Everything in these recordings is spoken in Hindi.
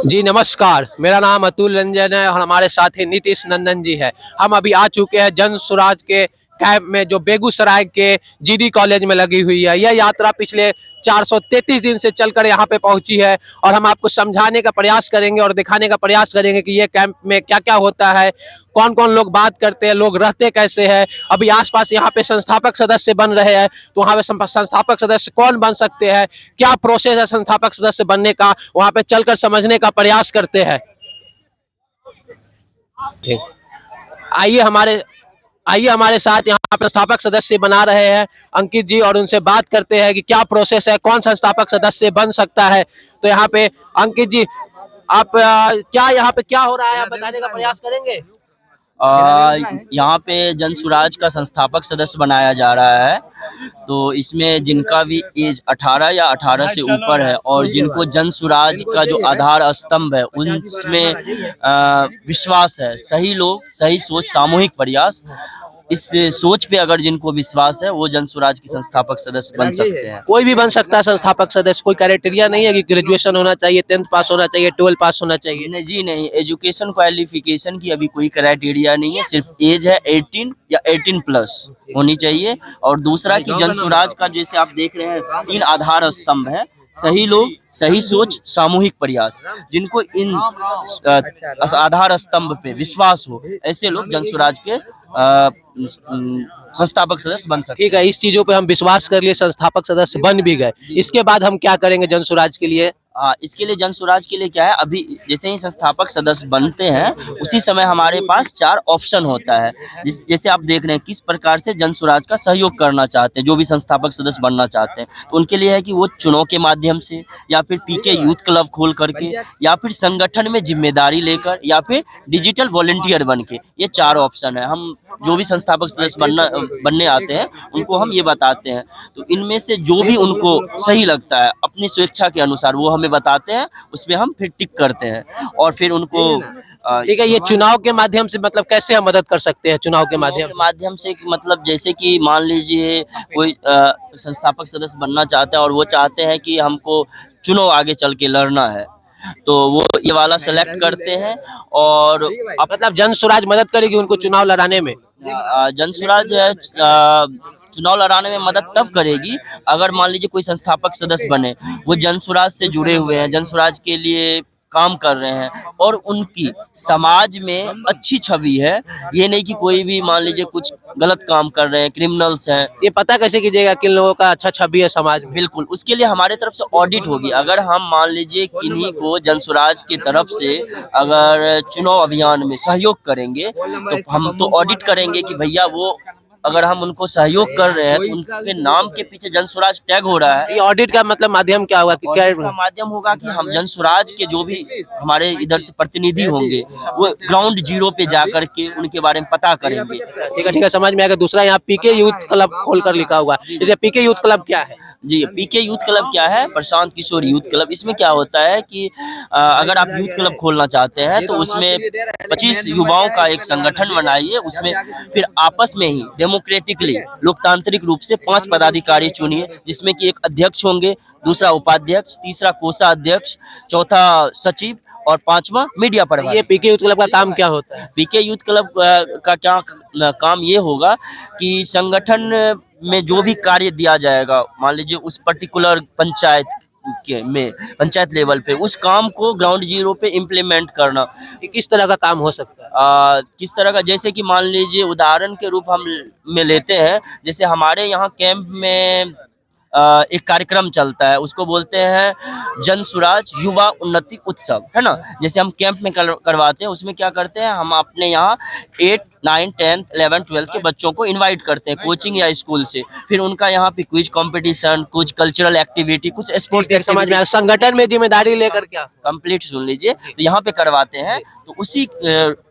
जी नमस्कार, मेरा नाम अतुल रंजन है और हमारे साथी नीतीश नंदन जी है। हम अभी आ चुके हैं जन स्वराज के कैंप में जो बेगूसराय के जीडी कॉलेज में लगी हुई है। यह यात्रा पिछले 433 दिन से चलकर यहाँ पे पहुंची है और हम आपको समझाने का प्रयास करेंगे और दिखाने का प्रयास करेंगे कि ये कैंप में क्या क्या होता है, कौन कौन लोग बात करते हैं, लोग रहते कैसे हैं। अभी आसपास यहाँ पे संस्थापक सदस्य बन रहे हैं, तो वहाँ पे संस्थापक सदस्य कौन बन सकते हैं, क्या प्रोसेस है संस्थापक सदस्य बनने का, वहाँ पे चलकर समझने का प्रयास करते हैं। ठीक, आइए हमारे आइए हमारे साथ यहाँ संस्थापक सदस्य बना रहे हैं अंकित जी, और उनसे बात करते हैं कि क्या प्रोसेस है, कौन संस्थापक सदस्य बन सकता है। तो यहाँ पे अंकित जी, आप क्या यहाँ पे क्या हो रहा है, आप बताने का प्रयास करेंगे। यहाँ पे जन सुराज का संस्थापक सदस्य बनाया जा रहा है। तो इसमें जिनका भी एज 18 या 18 से ऊपर है और जिनको जन सुराज का जो आधार स्तंभ है उनमें विश्वास है, सही लोग, सही सोच, सामूहिक प्रयास, इस सोच पे अगर जिनको विश्वास है वो जन सुराज के संस्थापक सदस्य बन सकते हैं। कोई भी बन सकता है संस्थापक सदस्य, कोई क्राइटेरिया नहीं है कि ग्रेजुएशन होना चाहिए, 10th पास होना चाहिए, 12 पास होना चाहिए। नहीं जी नहीं, एजुकेशन क्वालिफिकेशन की अभी कोई क्राइटेरिया नहीं है, सिर्फ एज है 18 या 18 प्लस होनी चाहिए। और दूसरा कि जन सुराज का जैसे आप देख रहे हैं 3 आधार स्तंभ है, सही लोग, सही सोच, सामूहिक प्रयास। जिनको इन आधार स्तंभ पे विश्वास हो ऐसे लोग जन सुराज के संस्थापक सदस्य बन सकते। ठीक है, इस चीजों पे हम विश्वास कर लिए, संस्थापक सदस्य बन भी गए। इसके बाद हम क्या करेंगे जन सुराज के लिए। इसके लिए जन सुराज के लिए क्या है, अभी जैसे ही संस्थापक सदस्य बनते हैं उसी समय हमारे पास 4 ऑप्शन होता है। जैसे आप देख रहे हैं किस प्रकार से जन सुराज का सहयोग करना चाहते हैं, जो भी संस्थापक सदस्य बनना चाहते हैं, तो उनके लिए है कि वो चुनाव के माध्यम से, या फिर पीके यूथ क्लब खोल करके, या फिर संगठन में जिम्मेदारी लेकर, या फिर डिजिटल वॉलंटियर बन के। ये 4 ऑप्शन है। हम जो भी संस्थापक सदस्य बनने आते हैं उनको हम ये बताते हैं, तो इनमें से जो भी उनको सही लगता है अपनी स्वेच्छा के अनुसार वो हमें बताते हैं, उसमें हम फिर टिक करते हैं और फिर उनको ठीक है, ये चुनाव के माध्यम से मतलब कैसे हम मदद कर सकते हैं चुनाव के माध्यम से मतलब जैसे कि मान लीजिए कोई संस्थापक सदस्य बनना चाहता है और वो चाहते हैं कि हमको चुनाव आगे चल के लड़ना है, तो वो ये वाला सेलेक्ट करते हैं। और मतलब जन सुराज मदद करेगी उनको चुनाव लड़ाने में। जन सुराज चुनाव लड़ाने में मदद तब करेगी अगर मान लीजिए कोई संस्थापक सदस्य बने, वो जन सुराज से जुड़े हुए हैं, जन सुराज के लिए काम कर रहे हैं और उनकी समाज में अच्छी छवि है। ये नहीं कि कोई भी मान लीजिए कुछ गलत काम कर रहे हैं, क्रिमिनल्स हैं। ये पता कैसे कीजिएगा किन लोगों का अच्छा छवि है समाज में। बिल्कुल, उसके लिए हमारे तरफ से ऑडिट होगी। अगर हम मान लीजिए किन्हीं को जन सुराज की तरफ से अगर चुनाव अभियान में सहयोग करेंगे तो हम तो ऑडिट करेंगे कि भैया वो अगर हम उनको सहयोग कर रहे हैं तो उनके नाम के पीछे जन सुराज टैग हो रहा है। ये ऑडिट का मतलब माध्यम क्या होगा कि क्या का माध्यम होगा कि हम जन सुराज के जो भी हमारे इधर से प्रतिनिधि होंगे वो ग्राउंड जीरो पे जा करके उनके बारे में पता करेंगे। ठीक है, समझ में आएगा। दूसरा यहाँ पीके यूथ क्लब खोल कर लिखा हुआ है, जैसे पीके यूथ क्लब क्या है। जी, पीके यूथ क्लब क्या है, प्रशांत किशोर यूथ क्लब। इसमें क्या होता है कि अगर आप यूथ क्लब खोलना चाहते हैं तो उसमें 25 युवाओं का एक संगठन बनाइए, उसमें फिर आपस में ही डेमोक्रेटिकली लोकतांत्रिक रूप से 5 पदाधिकारी चुनिए, जिसमें कि एक अध्यक्ष होंगे, दूसरा उपाध्यक्ष, तीसरा कोषाध्यक्ष, चौथा सचिव और 5वां मीडिया प्रभारी। ये पीके यूथ क्लब का काम क्या होता है। पीके यूथ क्लब का क्या काम ये होगा कि संगठन में जो भी कार्य दिया जाएगा, मान लीजिए उस पर्टिकुलर पंचायत में, पंचायत लेवल पे, उस काम को ग्राउंड जीरो पे इम्प्लीमेंट करना। किस तरह का काम हो सकता है। किस तरह का, जैसे कि मान लीजिए उदाहरण के रूप हम में लेते हैं, जैसे हमारे यहाँ कैंप में एक कार्यक्रम चलता है, उसको बोलते हैं जन सुराज युवा उन्नति उत्सव, है ना। जैसे हम कैंप में करवाते हैं, उसमें क्या करते हैं, हम अपने यहाँ 8, 9, 10, 11, 12 के बच्चों को इनवाइट करते हैं कोचिंग या स्कूल से। फिर उनका यहाँ पे क्विज कंपटीशन, कुछ कल्चरल एक्टिविटी, कुछ स्पोर्ट्स समझ में। संगठन में जिम्मेदारी लेकर क्या कंप्लीट सुन लीजिए, तो यहाँ पे करवाते हैं। तो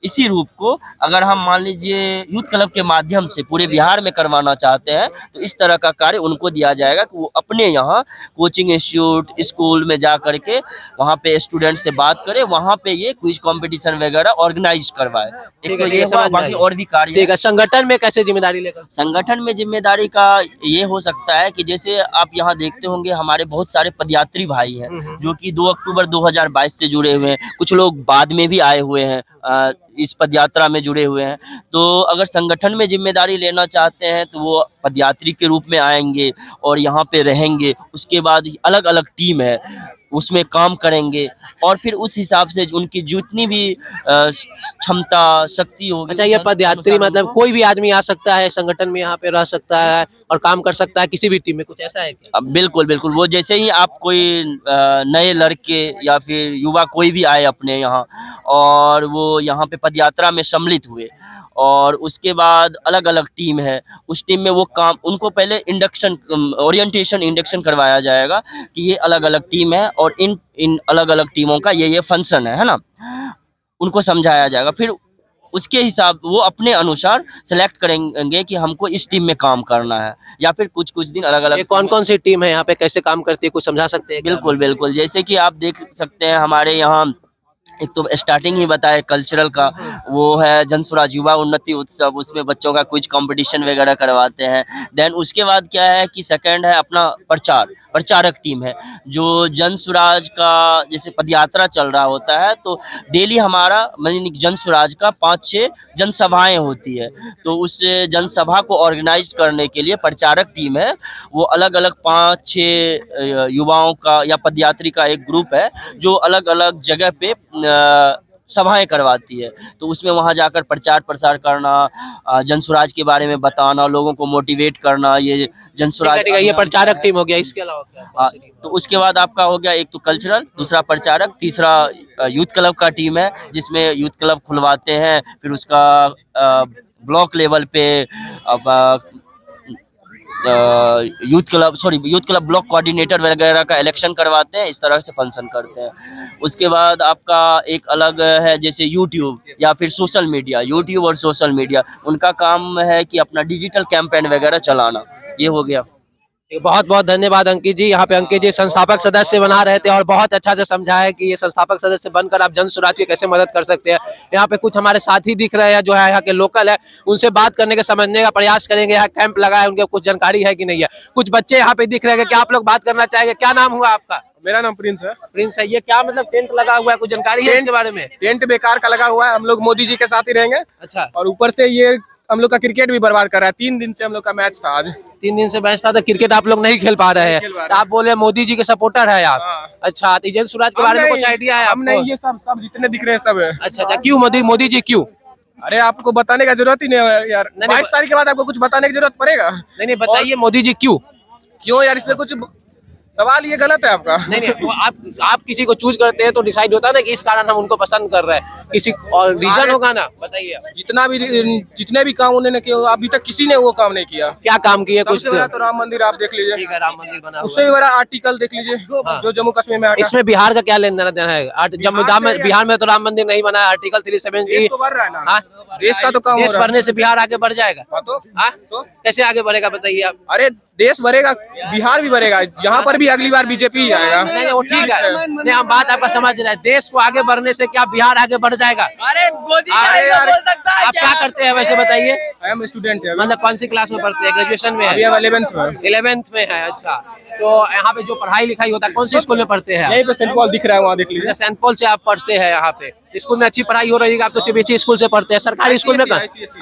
इसी रूप को अगर हम मान लीजिए यूथ क्लब के माध्यम से पूरे बिहार में करवाना चाहते हैं तो इस तरह का कार्य उनको दिया जाएगा कि वो अपने यहाँ कोचिंग इंस्टीट्यूट, स्कूल में जा करके वहाँ पे स्टूडेंट से बात करें, वहाँ पे ये क्विज कंपटीशन वगैरह ऑर्गेनाइज करवाए। एक तो ये हुआ, बाकी और भी कार्य ठीक है, संगठन में कैसे जिम्मेदारी लेकर? संगठन में जिम्मेदारी का ये हो सकता है कि जैसे आप यहाँ देखते होंगे हमारे बहुत सारे पदयात्री भाई हैं जो कि 2 अक्टूबर 2022 से जुड़े हुए हैं, कुछ लोग बाद में भी आए हुए हैं, इस पदयात्रा में जुड़े हुए हैं। तो अगर संगठन में जिम्मेदारी लेना चाहते हैं तो वो पदयात्री के रूप में आएंगे और यहाँ पे रहेंगे। उसके बाद अलग अलग टीम है उसमें काम करेंगे और फिर उस हिसाब से उनकी जितनी भी क्षमता शक्ति होगी। अच्छा, ये पदयात्री मतलब कोई भी आदमी आ सकता है संगठन में, यहाँ पे रह सकता है और काम कर सकता है किसी भी टीम में, कुछ ऐसा है क्या? बिल्कुल बिल्कुल, वो जैसे ही आप कोई नए लड़के या फिर युवा कोई भी आए अपने यहाँ और वो यहाँ पे पदयात्रा में सम्मिलित हुए और उसके बाद अलग अलग टीम है, उस टीम में वो काम उनको पहले इंडक्शन ओरिएंटेशन इंडक्शन करवाया जाएगा कि ये अलग अलग टीम है और इन अलग अलग टीमों का ये फंक्शन है ना, उनको समझाया जाएगा। फिर उसके हिसाब वो अपने अनुसार सेलेक्ट करेंगे कि हमको इस टीम में काम करना है या फिर कुछ कुछ दिन अलग अलग। कौन कौन सी टीम है यहाँ पे, कैसे काम करती है, कुछ समझा सकते हैं? बिल्कुल बिल्कुल, जैसे कि आप देख सकते हैं हमारे यहाँ एक तो स्टार्टिंग ही बताए कल्चरल का, वो है जन स्वराज युवा उन्नति उत्सव, उसमें बच्चों का कुछ कंपटीशन वगैरह करवाते हैं। देन उसके बाद क्या है कि सेकंड है अपना प्रचारक टीम है, जो जन स्वराज का जैसे पदयात्रा चल रहा होता है तो डेली हमारा जन स्वराज का 5-6 जनसभाएं होती है, तो उस जनसभा को ऑर्गेनाइज करने के लिए प्रचारक टीम है, वो अलग अलग 5-6 युवाओं का या पदयात्री का एक ग्रुप है जो अलग अलग जगह पे सभाएं करवाती है। तो उसमें वहां जाकर प्रचार प्रसार करना, जन स्वराज के बारे में बताना, लोगों को मोटिवेट करना, ये जन स्वराज। ठीक है, ये प्रचारक टीम हो गया, इसके अलावा क्या? तो उसके बाद आपका हो गया एक तो कल्चरल, दूसरा प्रचारक, तीसरा यूथ क्लब का टीम है जिसमें यूथ क्लब खुलवाते हैं, फिर उसका ब्लॉक लेवल पे अब यूथ क्लब ब्लॉक कोऑर्डिनेटर वगैरह का इलेक्शन करवाते हैं, इस तरह से फंक्शन करते हैं। उसके बाद आपका एक अलग है जैसे यूट्यूब या फिर सोशल मीडिया, यूट्यूब और सोशल मीडिया उनका काम है कि अपना डिजिटल कैंपेन वगैरह चलाना, ये हो गया। बहुत बहुत धन्यवाद अंकित जी। यहाँ पे अंकित जी संस्थापक सदस्य बना रहे थे और बहुत अच्छा से समझाया कि ये संस्थापक सदस्य बनकर आप जन स्वराज की कैसे मदद कर सकते हैं। यहाँ पे कुछ हमारे साथी दिख रहे हैं जो है यहाँ के लोकल है, उनसे बात करने के समझने का प्रयास करेंगे। यहाँ कैंप लगा है, उनके कुछ जानकारी है कि नहीं है। कुछ बच्चे यहाँ पे दिख रहे हैं, क्या आप लोग बात करना चाहेंगे? क्या नाम हुआ आपका? मेरा नाम प्रिंस है। प्रिंस है। ये क्या मतलब टेंट लगा हुआ है, कुछ जानकारी है इसके बारे में? टेंट बेकार का लगा हुआ है, हम लोग मोदी जी के साथ ही रहेंगे। अच्छा, और ऊपर से ये हम लोग का क्रिकेट भी बर्बाद कर रहा है। 3 दिन से हम लोग का मैच था, आज 3 दिन से मैच था तो क्रिकेट आप लोग नहीं खेल पा रहे हैं। तो आप बोले मोदी जी के सपोर्टर है आप? हाँ। अच्छा, तो जन स्वराज के बारे में कुछ आइडिया है हम नहीं, आपको? ये सब जितने दिख रहे हैं सब है। अच्छा, क्यों मोदी जी क्यों? अरे आपको बताने का जरूरत ही नहीं है यार, 22 तारीख के बाद आपको कुछ बताने की जरूरत पड़ेगा? नहीं बताइए मोदी जी क्यों यार, इसमें कुछ सवाल ये गलत है आपका। नहीं वो आप किसी को चूज करते हैं तो डिसाइड होता है ना कि इस कारण हम उनको पसंद कर रहे हैं, किसी और रीजन होगा ना, बताइए। जितने भी काम उन्होंने किए अभी तक किसी ने वो काम नहीं किया। क्या काम किए? कुछ सबसे बड़ा तो राम मंदिर आप देख लीजिए। ठीक है, राम मंदिर बना, उससे भी बड़ा आर्टिकल देख लीजिए जो जम्मू कश्मीर में। इसमें बिहार का क्या लेना देना है? बिहार में तो राम मंदिर नहीं बना है। आर्टिकल 370 बढ़ रहा है ना, देश का तो काम देश बढ़ने से बिहार आगे बढ़ जाएगा। तो कैसे आगे बढ़ेगा बताइए आप? अरे देश बढ़ेगा, बिहार भी बढ़ेगा, यहाँ पर भी अगली बार बीजेपी ही आएगा। नहीं वो ठीक है, नहीं हम बात आपका समझ रहे हैं। देश को आगे बढ़ने से क्या बिहार आगे बढ़ जाएगा? अरे मोदी आप क्या करते हैं वैसे बताइए? आई एम स्टूडेंट है। मतलब कौन सी क्लास में पढ़ते हैं? ग्रेजुएशन में है? अभी 11th में। 11th में है। अच्छा, तो यहाँ पे जो पढ़ाई लिखाई होता है कौन सी स्कूल में पढ़ते हैं? यहीं पे सेंट पॉल दिख रहा है, वहाँ देख लीजिए। सेंट पॉल से आप पढ़ते हैं? यहाँ पे स्कूल में अच्छी पढ़ाई हो रही है? आप तो सीबीएसई स्कूल से पढ़ते हैं, सरकारी स्कूल में?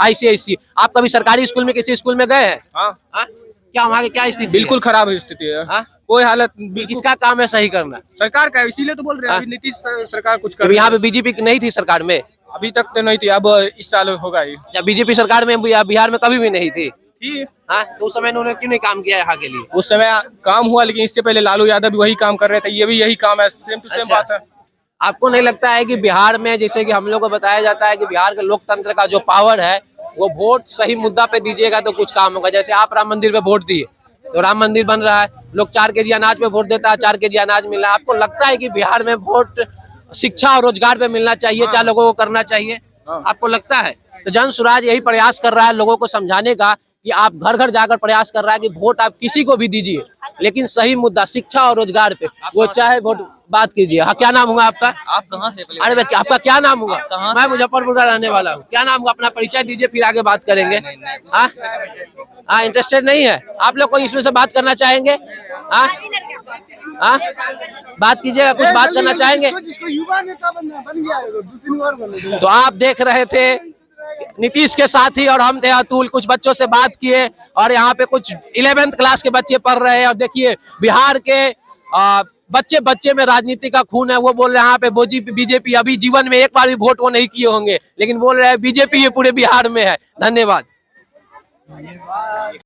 ICSE। आप कभी सरकारी स्कूल में किसी स्कूल में गए हैं? हाँ। क्या वहाँ की क्या स्थिति? बिल्कुल खराब स्थिति है। हाँ? कोई हालत। किसका काम है सही करना? सरकार का, इसीलिए तो बोल रहे हैं अभी नीतीश सरकार कुछ कर। यहाँ पे बीजेपी नहीं थी सरकार में? अभी तक तो नहीं थी, अब इस साल होगा ही। बीजेपी सरकार में बिहार में कभी भी नहीं थी? हाँ, तो उस समय उन्होंने क्यों नहीं काम किया यहाँ के लिए? उस समय काम हुआ, लेकिन इससे पहले लालू यादव भी वही काम कर रहे थे, ये भी यही काम है, सेम टू सेम बात है। आपको नहीं लगता है कि बिहार में, जैसे कि हम लोग को बताया जाता है कि बिहार के लोकतंत्र का जो पावर है वो वोट सही मुद्दा पे दीजिएगा तो कुछ काम होगा? जैसे आप राम मंदिर पे वोट दिए तो राम मंदिर बन रहा है, लोग 4 kg अनाज पे वोट देता है, 4 kg अनाज मिल रहा है। आपको लगता है कि बिहार में वोट शिक्षा और रोजगार पे मिलना चाहिए, क्या लोगों को करना चाहिए? आपको लगता है? तो जन स्वराज यही प्रयास कर रहा है लोगों को समझाने का कि आप घर घर जाकर प्रयास कर रहा है कि वोट आप किसी को भी दीजिए, लेकिन सही मुद्दा शिक्षा और रोजगार पे वो चाहे वोट बात कीजिए। हाँ, क्या नाम हुआ आपका? आप कहाँ से? अरे भाई, आपका क्या नाम हुआ? कहाँ मैं मुजफ्फरपुर का रहने वाला हूँ। क्या नाम हुआ? अपना परिचय दीजिए, फिर आगे बात करेंगे। हाँ हाँ, इंटरेस्टेड नहीं है आप लोग? कोई इसमें से बात करना चाहेंगे? हाँ हाँ, बात कीजिएगा, कुछ बात करना चाहेंगे? तो आप देख रहे थे नीतीश के साथी और हम थे अतुल, कुछ बच्चों से बात किए और यहाँ पे कुछ 11th क्लास के बच्चे पढ़ रहे हैं और देखिए बिहार के बच्चे बच्चे में राजनीति का खून है। वो बोल रहे हैं यहाँ पे बीजेपी, अभी जीवन में एक बार भी वोट वो नहीं किए होंगे, लेकिन बोल रहे हैं बीजेपी ये पूरे बिहार में है। धन्यवाद।